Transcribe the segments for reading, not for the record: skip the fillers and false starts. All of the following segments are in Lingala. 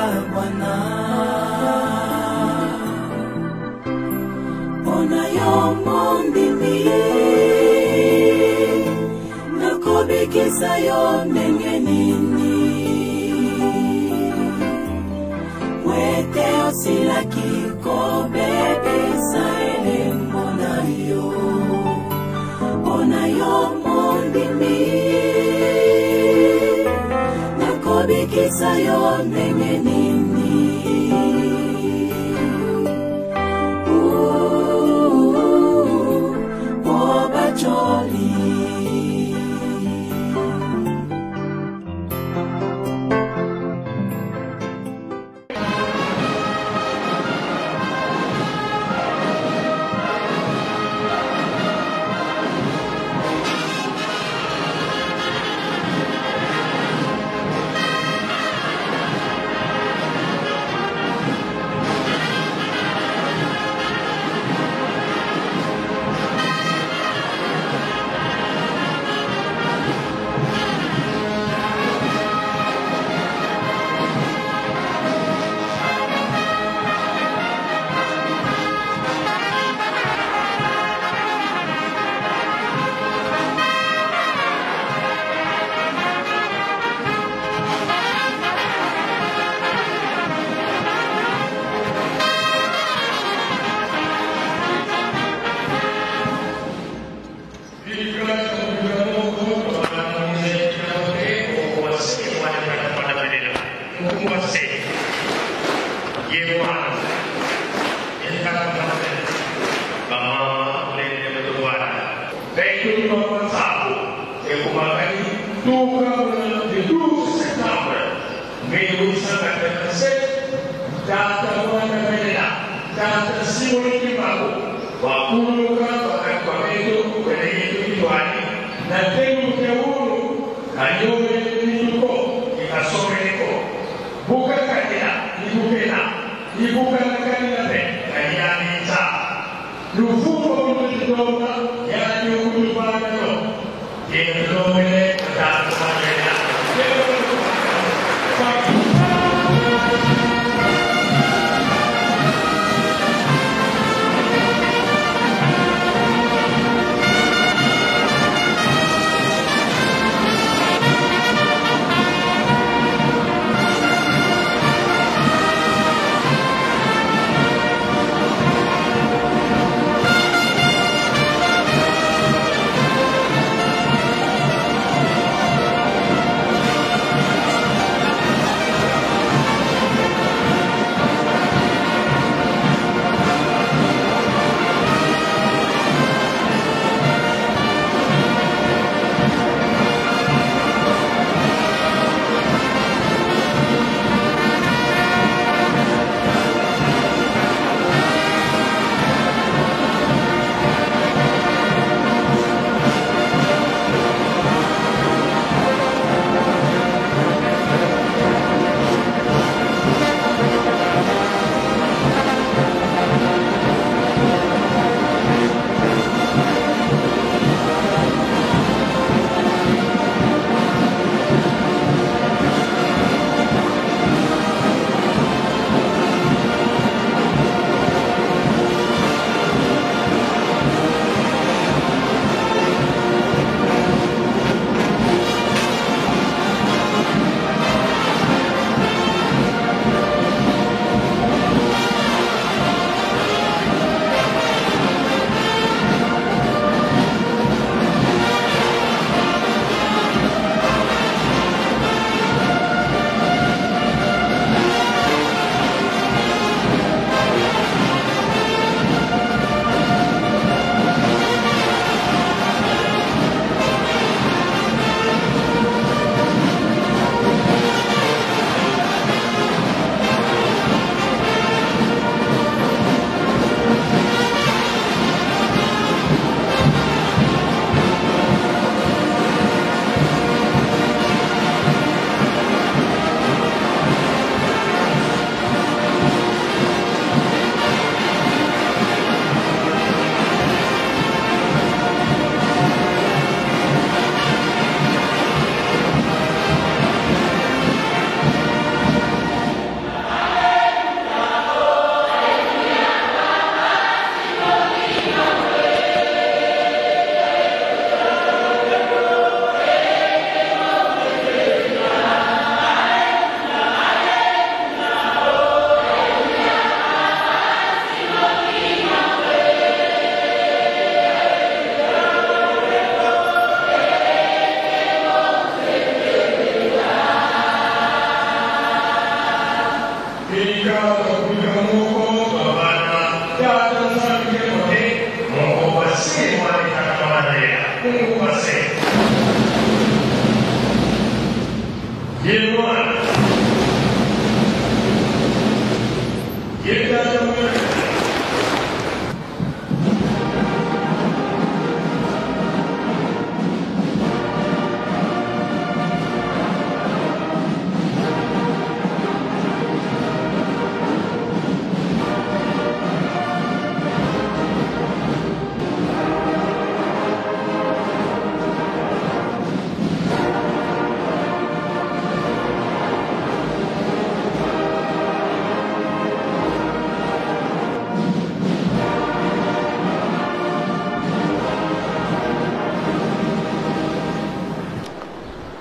Bwana. Ona yo mondimi nakobikisa yo ndenge nini. Wete osilaki kobebisa elembo na yo. Ona yo mondimi nakobikisa yo ndenge nini. Jolly.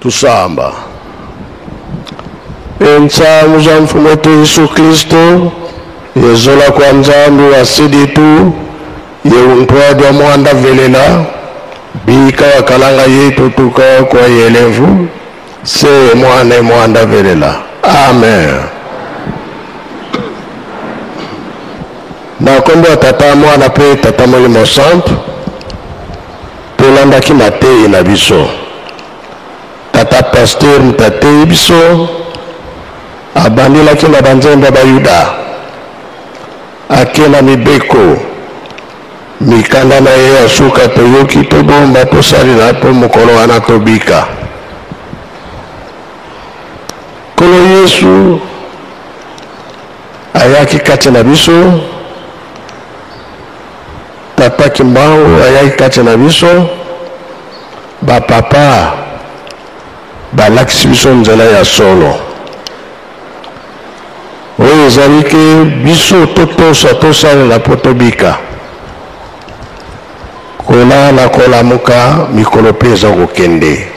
Tusamba. Ensamu za mfumo wetu Yesu Kristo, yezola kwa nzambi wa siditu, yeuntuadwa mwanda velela, bika wakalanga yetu tuka kwa yelevu, se mwanda velela. Amen. Na kombo tata mwana pe tata molimo santo, tolanda ki matei na biso. Tata pasteur mtate biso abandila kila banzemba bayuda akena mibeko mikanda na ye asuka toyoki tobomba tosali na to mokolo wana tobika kolo Yesu ayaki kati na biso tata kimbangu ayaki kati na biso bapapa balakisi biso nzela ya solo oyo ezali ke biso totosa tosalela po tobika kolala kolamuka mikolo mpe eza kokende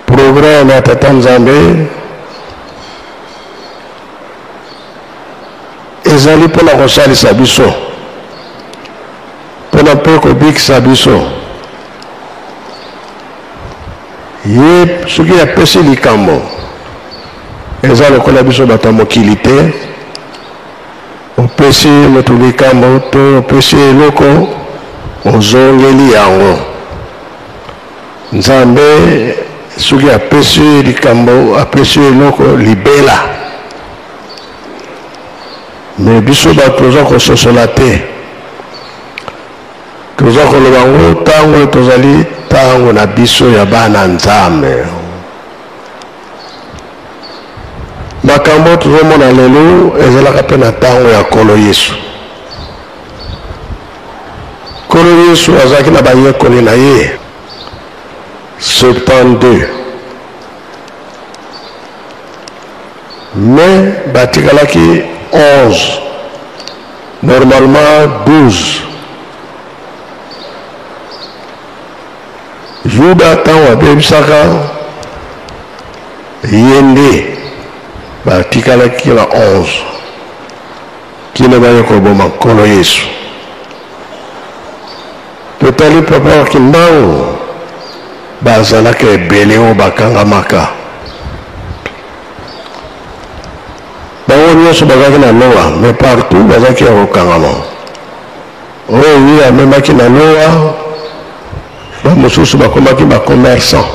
programe ya tata nzambe ezali mpona kosalisa biso mpona mpe kobikisa biso ye soki apesi likambo eza lokola biso bato ya mokili te opesi moto likambo to opesi eloko ozongeli yango nzambe soki apesi likambo apesi eloko libela me biso bato toza kososola te toza koloba ngo ntango tozali ntango na biso ya bana nzambe makambo tozomona lelo ezalaka mpe na ntango ya kolo Yesu. Kolo Yesu azalaki na bayekoli na ye 72 mais batikalaki 11 normalement 12 Yuda ntango abebisaka ye nde batikalaki na 11 kino baye koboma nkolo Yesu. Totali papa wa kimbangu bazalaka ebele oyo bakangamaka bango nyonso bazalaki na Noa mais partout bazalaki ya kokangama oyo ye amemaki na Noa bamosusu bakomaki bacommerçant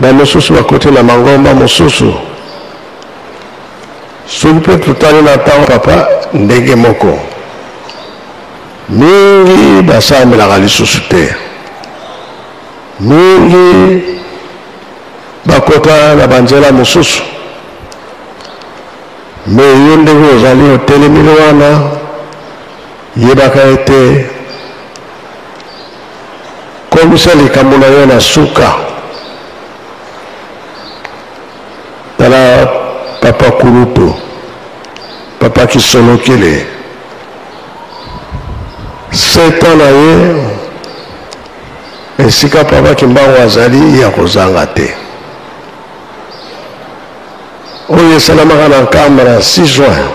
bamosusu bakoti na mangomba mosusu soki mpe totali na ntango papa ndenge moko mingi basambelaka lisusu te mingi bakota na banzela mosusu me yo ndenge ozali otelemili wana yebaka ete komisa likambo na yo na suka tala papa Kulutu papa Kisolokele 7 ans na ye esika papa Kimbangu azali ya kozanga te oyo esalamaka na nkamba na 6 juin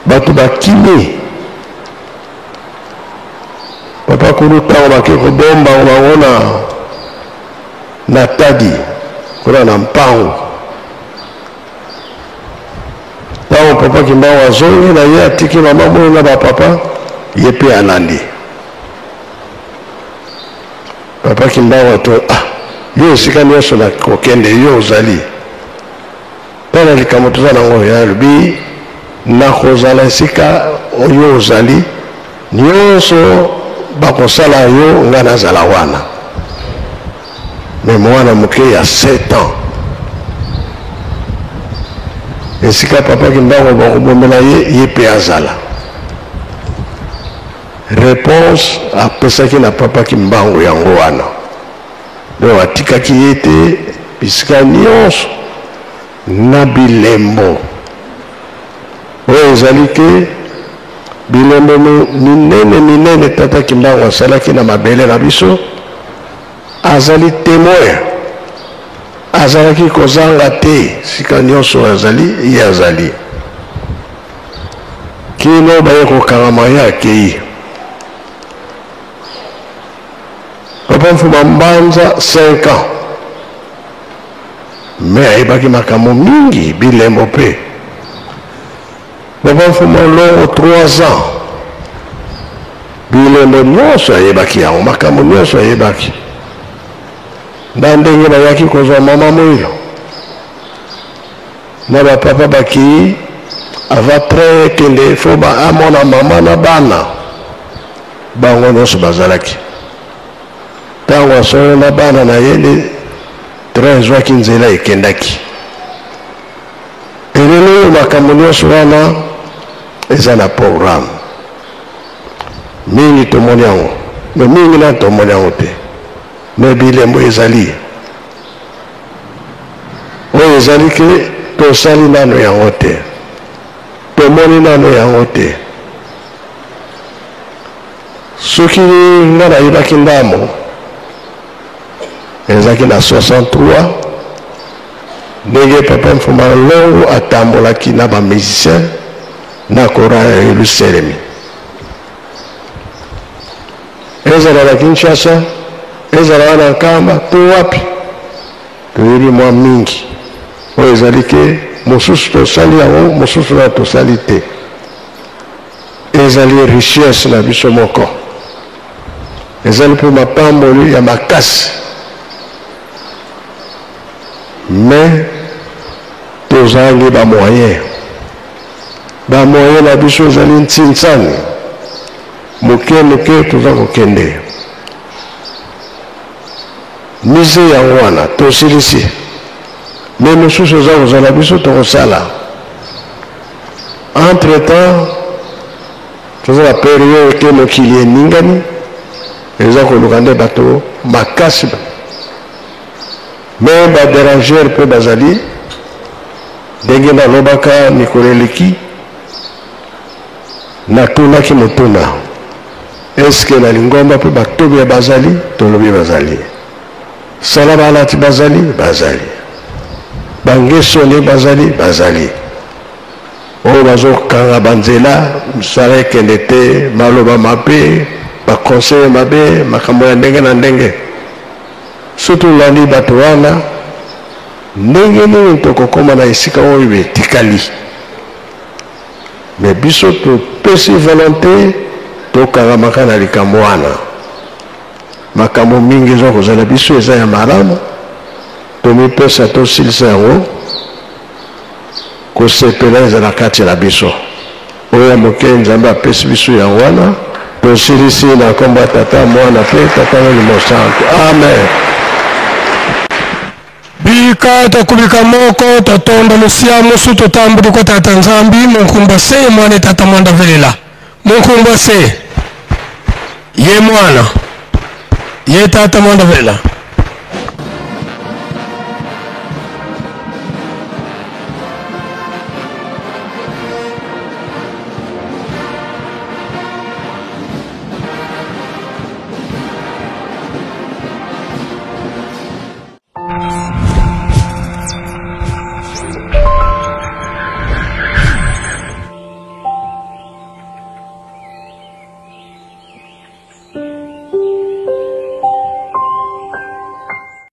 bato bakimi papa Kulutu ntango bake kobomba bango na na tadi kuna na mpango nao papa Kimbangu azongi na ye atiki mama mwana na bapapa ye pe alandi papa Kimbangu to yo esika nyonso na kokende yo ozali tala likambo toza nango ya lobi na kozala esika oyo ozali nyonso bakosala yo nga nazala wana me mwana moke ya 7 ans esika papa Kimbangu bakobomela ye pe azala réponse apesaki na papa Kimbangu yango wana do atikaki ye te bisika nyonso na bilembo oyo ezali ke bilembo minene tata Kimbangu asalaki na mabele na biso azali témoin azalaki kozanga te sika nyonso azali ye azali kino baye kokangama ye akei papa Mfuma Mbanza 5 ans me ayebaki makambo mingi bilembo mpe papa Mfuma Longo 3 ans bilembo nyonso ayebaki yango makambo nyonso ayebaki na ndenge bayaki kozwa mama moyo na bapapa bakii ava tre kende fo baamona mama na bana bango nyonso bazalaki ntango asolo na bana na ye nde train ezwaki nzela ekendaki elelo oyo makambo nyonso wana eza na programme mingi tomoni yango me mingi na tomoni yango te me bilembo ezali oyo ezali ke tosali nano yango te tomoni nano yango te soki nga nayebaki ndambo ezalaki na 63 ndenge papa Mfuma Longo atambolaki na bamusicien na kora ya Yerusalemi ezala na Kinshasa ezala na Nkamba to wapi toyebi mwa mingi oyo ezali ke mosusu tosali yango mosusu na tosali te ezali richesse na biso moko ezali mpo mapamboli ya makasi me tozangi bamoyen na biso ezali ntsintsani moke toza kokende mise yango wana tosilisi me mosusu eza kozala biso tokosala entre temps toza na periode ke mokili eningani eza koluka nde bato makasi me baderanger mpe bazali ndenge nalobaka mikolo eleki natunaki motuna eske na lingomba mpe batobi bazali tolobi bazali sala balati bazali bangeso nde bazali oyo bazokanga banzela mosala ekende te maloba mabe bakonseye mabe makambo ya ndenge na ndenge soki olandi bato wana ndenge nini tokokoma na esika oyo etikali me biso topesi volonté tokangamaka na likambo wana makambo mingi eza kozala biso eza ya malamu tomipesa tosilisa yango kosepela ezala kati na biso oyo ya moke nzambe apesi biso yango wana tosilisi na nkombo ya tata mwana mpe tata molimo santo amen bika takubika moko tatonda lusia musu totambuli kwa tata nzambi munkumba se mwana tata mwanda velela munkumba se ye mwana ye tata mwanda velela